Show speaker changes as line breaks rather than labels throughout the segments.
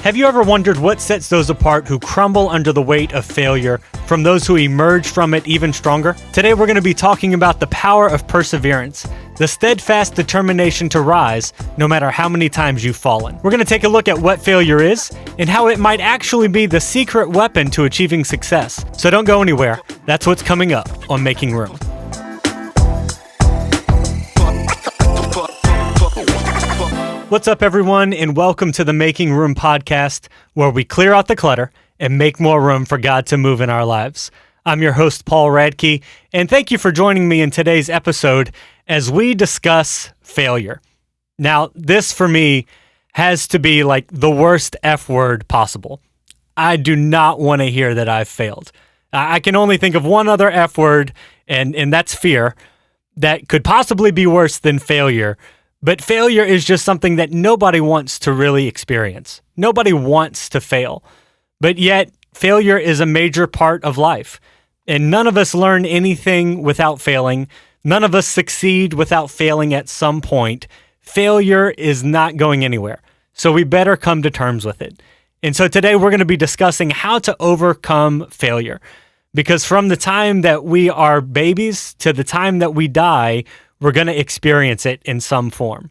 Have you ever wondered what sets those apart who crumble under the weight of failure from those who emerge from it even stronger? Today we're going to be talking about the power of perseverance, the steadfast determination to rise no matter how many times you've fallen. We're going to take a look at what failure is and how it might actually be the secret weapon to achieving success. So don't go anywhere. That's what's coming up on Making Room. What's up, everyone, and welcome to the Making Room podcast, where we clear out the clutter and make more room for God to move in our lives. I'm your host, Paul Radke, and thank you for joining me in today's episode as we discuss failure. Now, this for me has to be like the worst F word possible. I do not want to hear that I've failed. I can only think of one other F word, and that's fear, that could possibly be worse than failure. But failure is just something that nobody wants to really experience. Nobody wants to fail. But yet, failure is a major part of life. And none of us learn anything without failing. None of us succeed without failing at some point. Failure is not going anywhere. So we better come to terms with it. And so today we're going to be discussing how to overcome failure. Because from the time that we are babies to the time that we die, we're going to experience it in some form.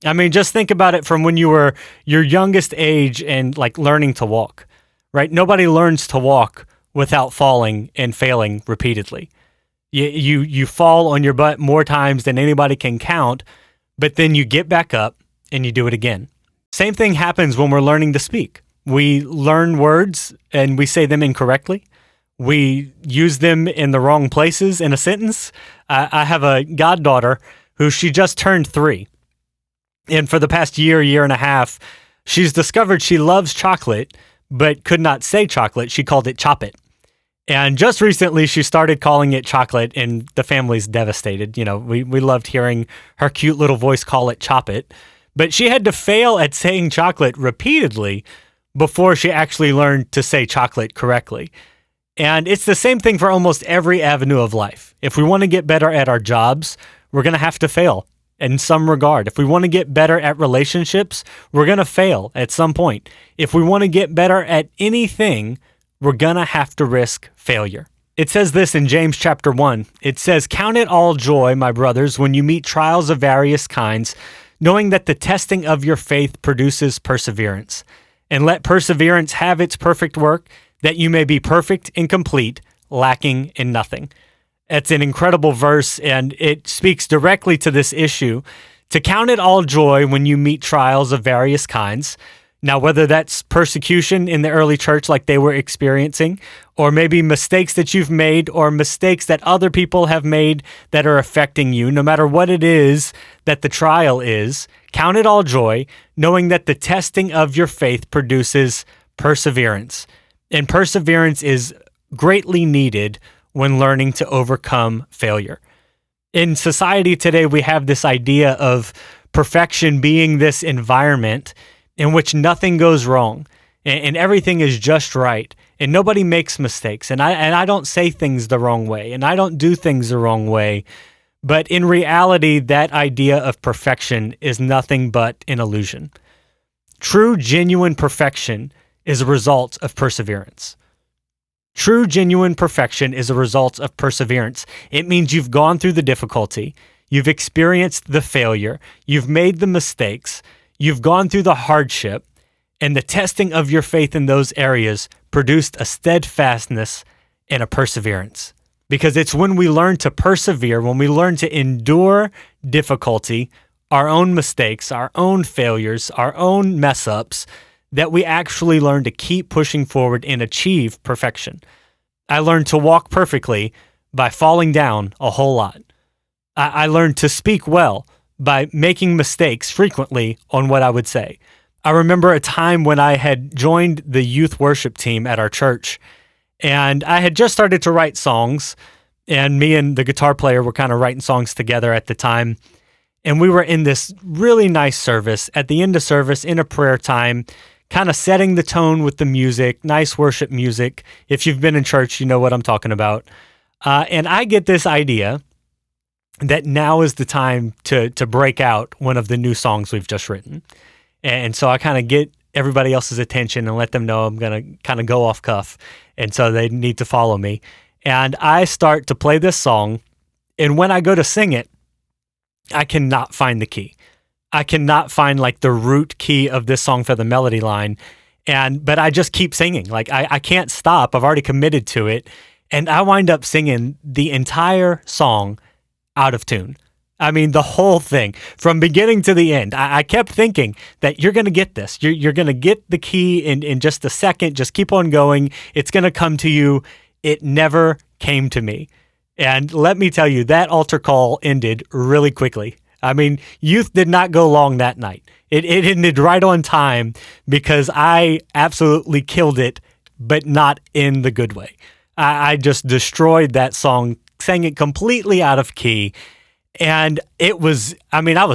I mean, just think about it from when you were your youngest age and like learning to walk, right? Nobody learns to walk without falling and failing repeatedly. You fall on your butt more times than anybody can count, but then you get back up and you do it again. Same thing happens when we're learning to speak. We learn words and we say them incorrectly. We use them in the wrong places in a sentence. I have a goddaughter who she just turned 3. And for the past year and a half, she's discovered she loves chocolate, but could not say chocolate. She called it chop it. And just recently, she started calling it chocolate, and the family's devastated. You know, we loved hearing her cute little voice call it chop it. But she had to fail at saying chocolate repeatedly before she actually learned to say chocolate correctly. And it's the same thing for almost every avenue of life. If we want to get better at our jobs, we're going to have to fail in some regard. If we want to get better at relationships, we're going to fail at some point. If we want to get better at anything, we're going to have to risk failure. It says this in James chapter 1. It says, "Count it all joy, my brothers, when you meet trials of various kinds, knowing that the testing of your faith produces perseverance. And let perseverance have its perfect work, that you may be perfect and complete, lacking in nothing." It's an incredible verse, and it speaks directly to this issue. To count it all joy when you meet trials of various kinds. Now, whether that's persecution in the early church like they were experiencing, or maybe mistakes that you've made, or mistakes that other people have made that are affecting you, no matter what it is that the trial is, count it all joy, knowing that the testing of your faith produces perseverance. And perseverance is greatly needed when learning to overcome failure. In society today, we have this idea of perfection being this environment in which nothing goes wrong and everything is just right and nobody makes mistakes. And I don't say things the wrong way and I don't do things the wrong way. But in reality, that idea of perfection is nothing but an illusion. True, genuine perfection is a result of perseverance. True, genuine perfection is a result of perseverance. It means you've gone through the difficulty, you've experienced the failure, you've made the mistakes, you've gone through the hardship, and the testing of your faith in those areas produced a steadfastness and a perseverance. Because it's when we learn to persevere, when we learn to endure difficulty, our own mistakes, our own failures, our own mess-ups, that we actually learn to keep pushing forward and achieve perfection. I learned to walk perfectly by falling down a whole lot. I learned to speak well by making mistakes frequently on what I would say. I remember a time when I had joined the youth worship team at our church, and I had just started to write songs, and me and the guitar player were kind of writing songs together at the time. And we were in this really nice service. At the end of service, in a prayer time, kind of setting the tone with the music, nice worship music. If you've been in church, you know what I'm talking about. And I get this idea that now is the time to break out one of the new songs we've just written. And so I kind of get everybody else's attention and let them know I'm going to kind of go off cuff. And so they need to follow me. And I start to play this song. And when I go to sing it, I cannot find the key. I cannot find like the root key of this song for the melody line. But I just keep singing. Like I can't stop. I've already committed to it. And I wind up singing the entire song out of tune. I mean, the whole thing from beginning to the end. I kept thinking that you're going to get this. You're going to get the key in just a second. Just keep on going. It's going to come to you. It never came to me. And let me tell you, that altar call ended really quickly. I mean, youth did not go long that night. It ended right on time because I absolutely killed it, but not in the good way. I just destroyed that song, sang it completely out of key. And I was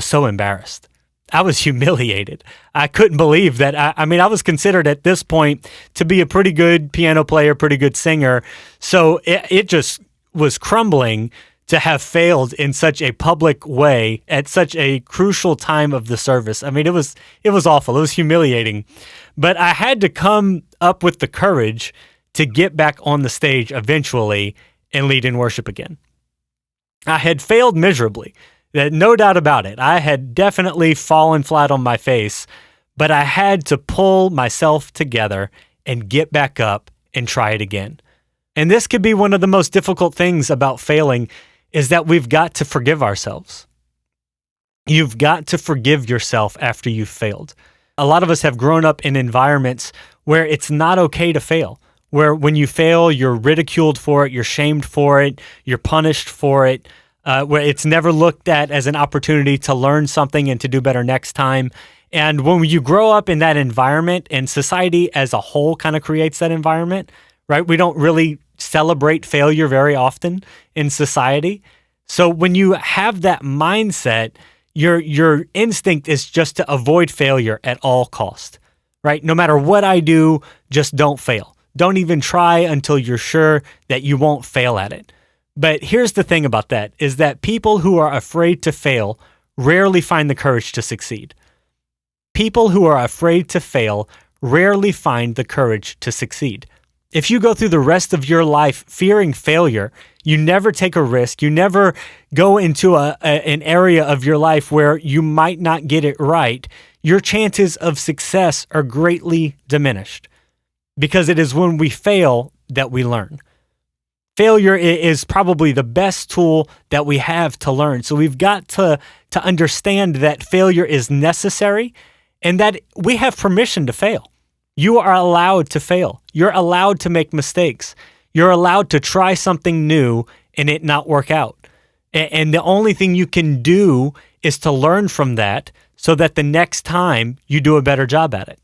so embarrassed. I was humiliated. I couldn't believe that. I was considered at this point to be a pretty good piano player, pretty good singer. So it just was crumbling to have failed in such a public way at such a crucial time of the service. I mean, it was awful. It was humiliating. But I had to come up with the courage to get back on the stage eventually and lead in worship again. I had failed miserably, no doubt about it. I had definitely fallen flat on my face, but I had to pull myself together and get back up and try it again. And this could be one of the most difficult things about failing is that we've got to forgive ourselves. You've got to forgive yourself after you've failed. A lot of us have grown up in environments where it's not okay to fail, where when you fail, you're ridiculed for it, you're shamed for it, you're punished for it, where it's never looked at as an opportunity to learn something and to do better next time. And when you grow up in that environment, and society as a whole kind of creates that environment, right? We don't really celebrate failure very often in society. So when you have that mindset, your instinct is just to avoid failure at all cost, right? No matter what I do, just don't fail. Don't even try until you're sure that you won't fail at it. But here's the thing about that, is that people who are afraid to fail rarely find the courage to succeed. People who are afraid to fail rarely find the courage to succeed. If you go through the rest of your life fearing failure, you never take a risk, you never go into an area of your life where you might not get it right, your chances of success are greatly diminished. Because it is when we fail that we learn. Failure is probably the best tool that we have to learn. So we've got to understand that failure is necessary and that we have permission to fail. You are allowed to fail. You're allowed to make mistakes. You're allowed to try something new and it not work out. And the only thing you can do is to learn from that so that the next time you do a better job at it.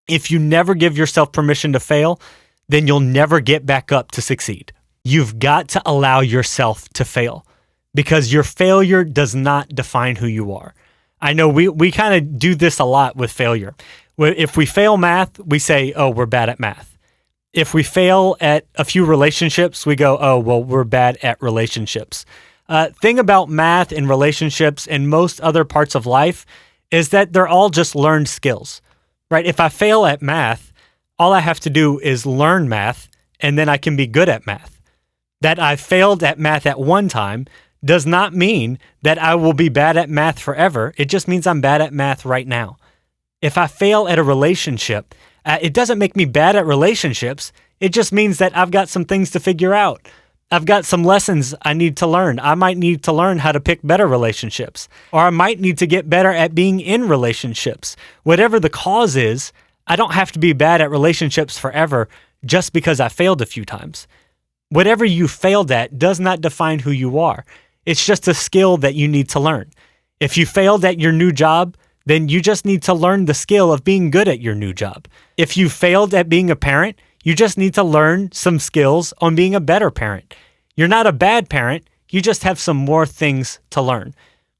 If you never give yourself permission to fail, then you'll never get back up to succeed. You've got to allow yourself to fail because your failure does not define who you are. I know we kind of do this a lot with failure. If we fail math, we say, oh, we're bad at math. If we fail at a few relationships, we go, oh, well, we're bad at relationships. Thing about math and relationships and most other parts of life is that they're all just learned skills. Right? If I fail at math, all I have to do is learn math, and then I can be good at math. That I failed at math at one time does not mean that I will be bad at math forever. It just means I'm bad at math right now. If I fail at a relationship, it doesn't make me bad at relationships. It just means that I've got some things to figure out. I've got some lessons I need to learn. I might need to learn how to pick better relationships, or I might need to get better at being in relationships. Whatever the cause is, I don't have to be bad at relationships forever just because I failed a few times. Whatever you failed at does not define who you are. It's just a skill that you need to learn. If you failed at your new job, then you just need to learn the skill of being good at your new job. If you failed at being a parent, you just need to learn some skills on being a better parent. You're not a bad parent. You just have some more things to learn.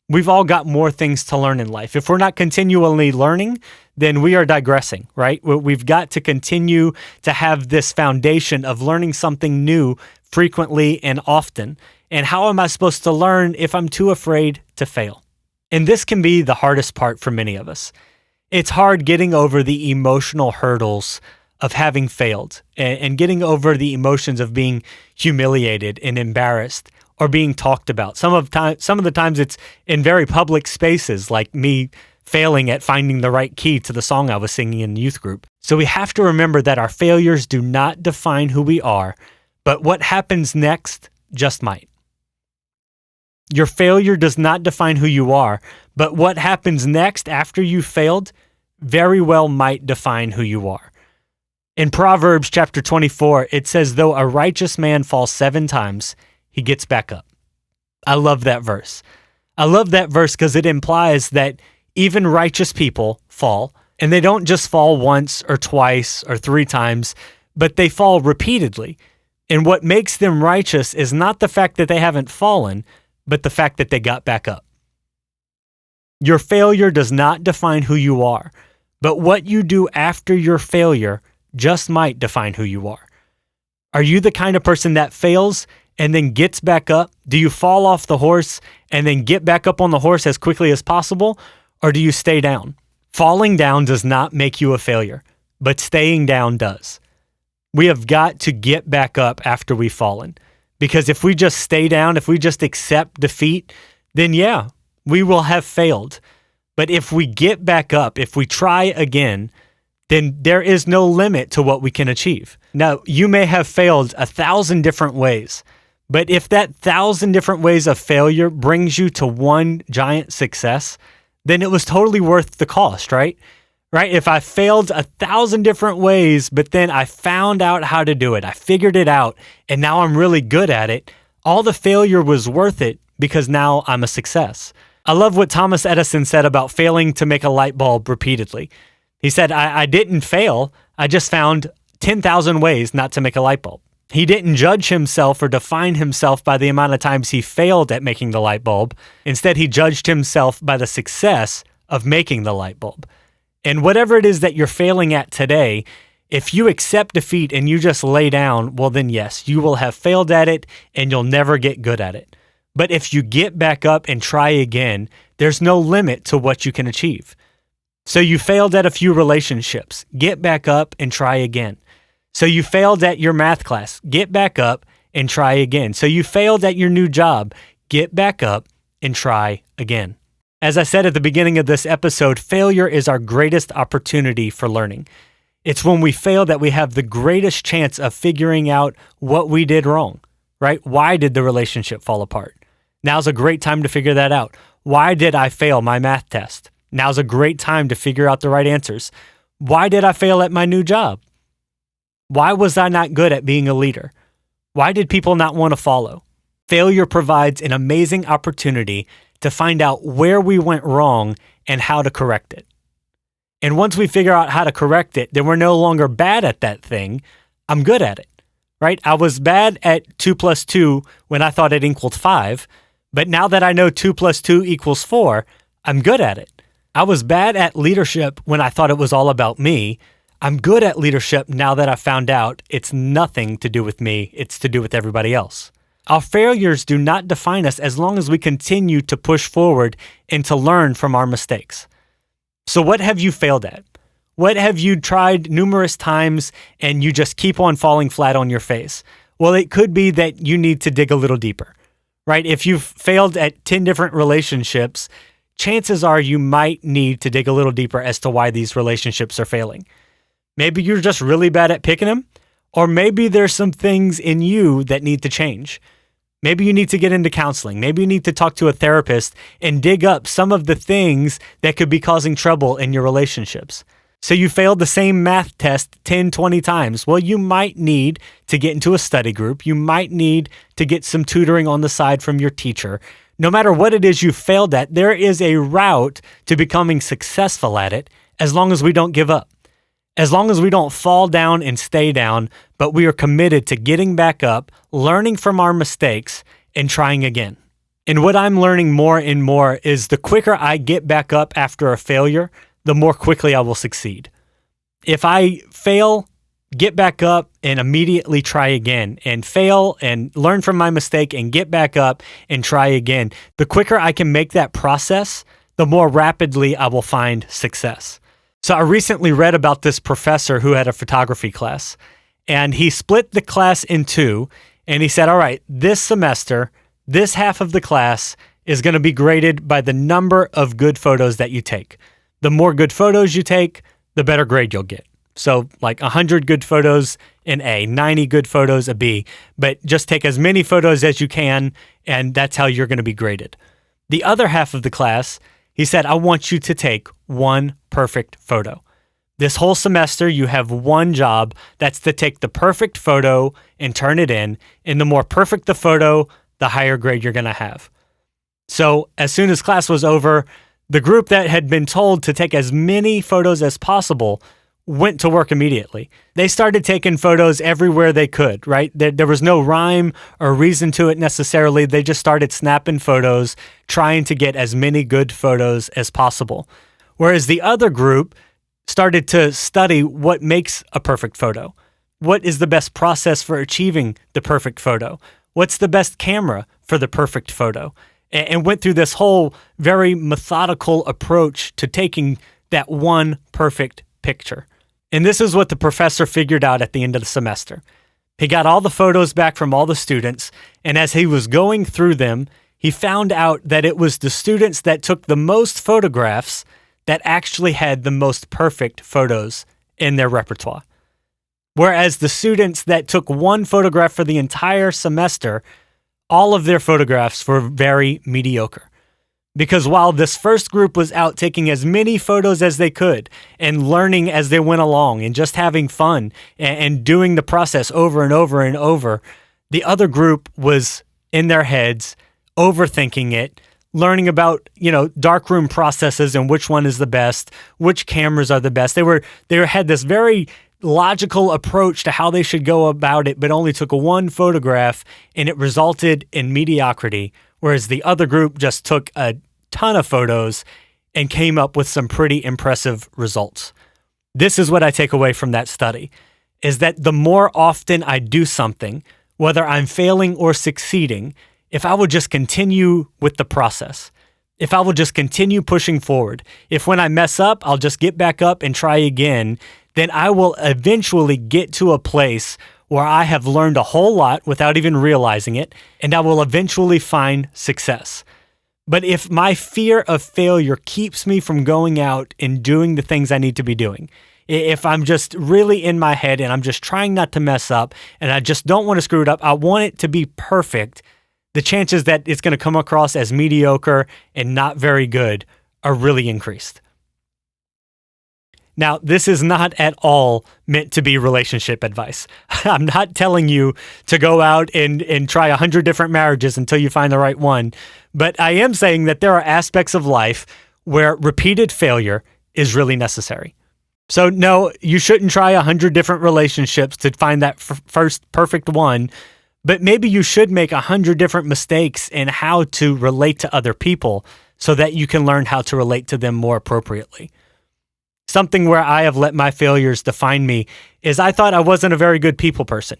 We've all got more things to learn in life. If we're not continually learning, then we are digressing, right? We've got to continue to have this foundation of learning something new frequently and often. And how am I supposed to learn if I'm too afraid to fail? And this can be the hardest part for many of us. It's hard getting over the emotional hurdles of having failed and getting over the emotions of being humiliated and embarrassed or being talked about. Some of the times it's in very public spaces, like me failing at finding the right key to the song I was singing in youth group. So we have to remember that our failures do not define who we are, but what happens next just might. Your failure does not define who you are, but what happens next after you failed very well might define who you are. In Proverbs chapter 24, it says, though a righteous man falls 7 times, he gets back up. I love that verse. I love that verse because it implies that even righteous people fall, and they don't just fall once or twice or 3 times, but they fall repeatedly. And what makes them righteous is not the fact that they haven't fallen, but the fact that they got back up. Your failure does not define who you are, but what you do after your failure just might define who you are. Are you the kind of person that fails and then gets back up? Do you fall off the horse and then get back up on the horse as quickly as possible? Or do you stay down? Falling down does not make you a failure, but staying down does. We have got to get back up after we've fallen. Because if we just stay down, if we just accept defeat, then yeah, we will have failed. But if we get back up, if we try again, then there is no limit to what we can achieve. Now, you may have failed 1,000 different ways, but if that 1,000 different ways of failure brings you to one giant success, then it was totally worth the cost, right? Right? If I failed 1,000 different ways, but then I found out how to do it, I figured it out, and now I'm really good at it, all the failure was worth it because now I'm a success. I love what Thomas Edison said about failing to make a light bulb repeatedly. He said, I didn't fail, I just found 10,000 ways not to make a light bulb. He didn't judge himself or define himself by the amount of times he failed at making the light bulb. Instead, he judged himself by the success of making the light bulb. And whatever it is that you're failing at today, if you accept defeat and you just lay down, well then yes, you will have failed at it and you'll never get good at it. But if you get back up and try again, there's no limit to what you can achieve. So you failed at a few relationships, get back up and try again. So you failed at your math class, get back up and try again. So you failed at your new job, get back up and try again. As I said at the beginning of this episode, failure is our greatest opportunity for learning. It's when we fail that we have the greatest chance of figuring out what we did wrong, right? Why did the relationship fall apart? Now's a great time to figure that out. Why did I fail my math test? Now's a great time to figure out the right answers. Why did I fail at my new job? Why was I not good at being a leader? Why did people not want to follow? Failure provides an amazing opportunity to find out where we went wrong and how to correct it. And once we figure out how to correct it, then we're no longer bad at that thing. I'm good at it, right? I was bad at 2 plus 2 when I thought it equaled 5, but now that I know 2 plus 2 equals 4, I'm good at it. I was bad at leadership when I thought it was all about me. I'm good at leadership now that I found out it's nothing to do with me, it's to do with everybody else. Our failures do not define us as long as we continue to push forward and to learn from our mistakes. So what have you failed at? What have you tried numerous times and you just keep on falling flat on your face? Well, it could be that you need to dig a little deeper, right? If you've failed at 10 different relationships, chances are you might need to dig a little deeper as to why these relationships are failing. Maybe you're just really bad at picking them, or maybe there's some things in you that need to change. Maybe you need to get into counseling. Maybe you need to talk to a therapist and dig up some of the things that could be causing trouble in your relationships. So you failed the same math test 10, 20 times. Well, you might need to get into a study group. You might need to get some tutoring on the side from your teacher. No matter what it is you failed at, there is a route to becoming successful at it as long as we don't give up. As long as we don't fall down and stay down, but we are committed to getting back up, learning from our mistakes, and trying again. And what I'm learning more and more is the quicker I get back up after a failure, the more quickly I will succeed. If I fail, get back up and immediately try again, and fail and learn from my mistake and get back up and try again, the quicker I can make that process, the more rapidly I will find success. So I recently read about this professor who had a photography class, and he split the class in two, and he said, all right, this semester, this half of the class is going to be graded by the number of good photos that you take. The more good photos you take, the better grade you'll get. So like 100 good photos, an A, 90 good photos, a B, but just take as many photos as you can, and that's how you're going to be graded. The other half of the class, he said, I want you to take one perfect photo. This whole semester, you have one job, that's to take the perfect photo and turn it in, and the more perfect the photo, the higher grade you're going to have. So as soon as class was over, the group that had been told to take as many photos as possible went to work immediately. They started taking photos everywhere they could, right? There was no rhyme or reason to it necessarily. They just started snapping photos, trying to get as many good photos as possible. Whereas the other group started to study what makes a perfect photo. What is the best process for achieving the perfect photo? What's the best camera for the perfect photo? And went through this whole very methodical approach to taking that one perfect picture. And this is what the professor figured out at the end of the semester. He got all the photos back from all the students, and as he was going through them, he found out that it was the students that took the most photographs that actually had the most perfect photos in their repertoire. Whereas the students that took one photograph for the entire semester, all of their photographs were very mediocre. Because while this first group was out taking as many photos as they could and learning as they went along and just having fun and doing the process over and over and over, the other group was in their heads, overthinking it, learning about, darkroom processes and which one is the best, which cameras are the best. They had this very logical approach to how they should go about it, but only took one photograph, and it resulted in mediocrity, whereas the other group just took a ton of photos and came up with some pretty impressive results. This is what I take away from that study, is that the more often I do something, whether I'm failing or succeeding, if I will just continue with the process, if I will just continue pushing forward, if when I mess up, I'll just get back up and try again, then I will eventually get to a place where I have learned a whole lot without even realizing it, and I will eventually find success. But if my fear of failure keeps me from going out and doing the things I need to be doing, if I'm just really in my head and I'm just trying not to mess up and I just don't want to screw it up, I want it to be perfect, the chances that it's going to come across as mediocre and not very good are really increased. Now, this is not at all meant to be relationship advice. I'm not telling you to go out and try 100 different marriages until you find the right one. But I am saying that there are aspects of life where repeated failure is really necessary. So no, you shouldn't try 100 different relationships to find that first perfect one. But maybe you should make 100 different mistakes in how to relate to other people so that you can learn how to relate to them more appropriately. Something where I have let my failures define me is I thought I wasn't a very good people person.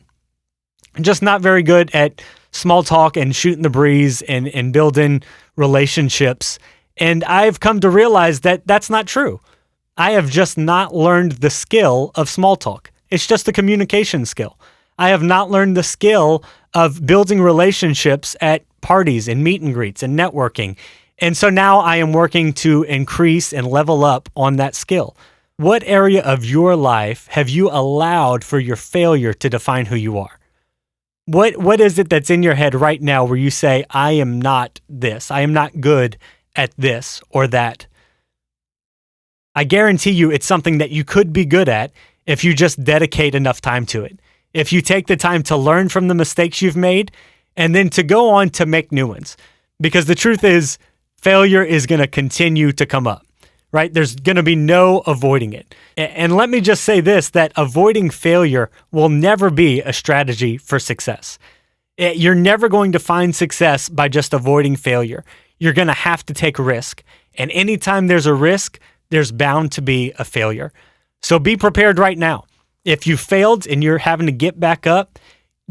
I'm just not very good at small talk and shooting the breeze and building relationships. And I've come to realize that that's not true. I have just not learned the skill of small talk. It's just a communication skill. I have not learned the skill of building relationships at parties and meet and greets and networking. And so now I am working to increase and level up on that skill. What area of your life have you allowed for your failure to define who you are? What is it that's in your head right now where you say, I am not this, I am not good at this or that? I guarantee you it's something that you could be good at if you just dedicate enough time to it. If you take the time to learn from the mistakes you've made and then to go on to make new ones. Because the truth is, failure is going to continue to come up, right? There's going to be no avoiding it. And let me just say this, that avoiding failure will never be a strategy for success. You're never going to find success by just avoiding failure. You're going to have to take a risk. And anytime there's a risk, there's bound to be a failure. So be prepared right now. If you failed and you're having to get back up,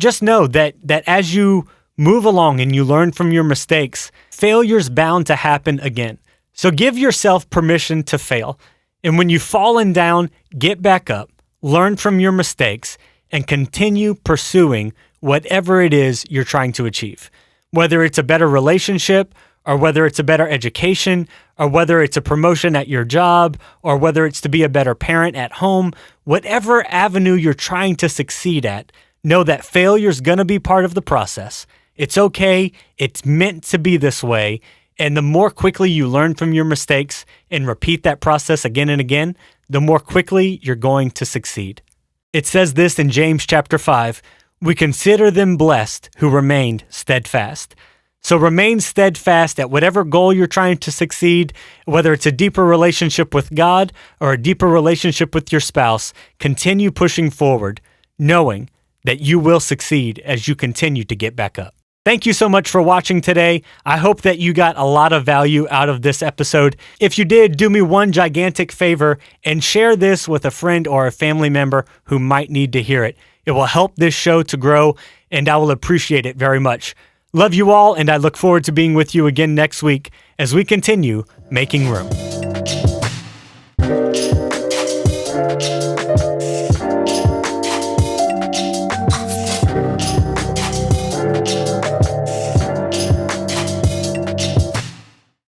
just know that as you move along and you learn from your mistakes, failure's bound to happen again. So give yourself permission to fail. And when you've fallen down, get back up, learn from your mistakes, and continue pursuing whatever it is you're trying to achieve. Whether it's a better relationship, or whether it's a better education, or whether it's a promotion at your job, or whether it's to be a better parent at home, whatever avenue you're trying to succeed at, know that failure's going to be part of the process. It's okay. It's meant to be this way. And the more quickly you learn from your mistakes and repeat that process again and again, the more quickly you're going to succeed. It says this in James chapter 5, "We consider them blessed who remained steadfast." So remain steadfast at whatever goal you're trying to succeed, whether it's a deeper relationship with God or a deeper relationship with your spouse. Continue pushing forward, knowing that you will succeed as you continue to get back up. Thank you so much for watching today. I hope that you got a lot of value out of this episode. If you did, do me one gigantic favor and share this with a friend or a family member who might need to hear it. It will help this show to grow, and I will appreciate it very much. Love you all, and I look forward to being with you again next week as we continue making room.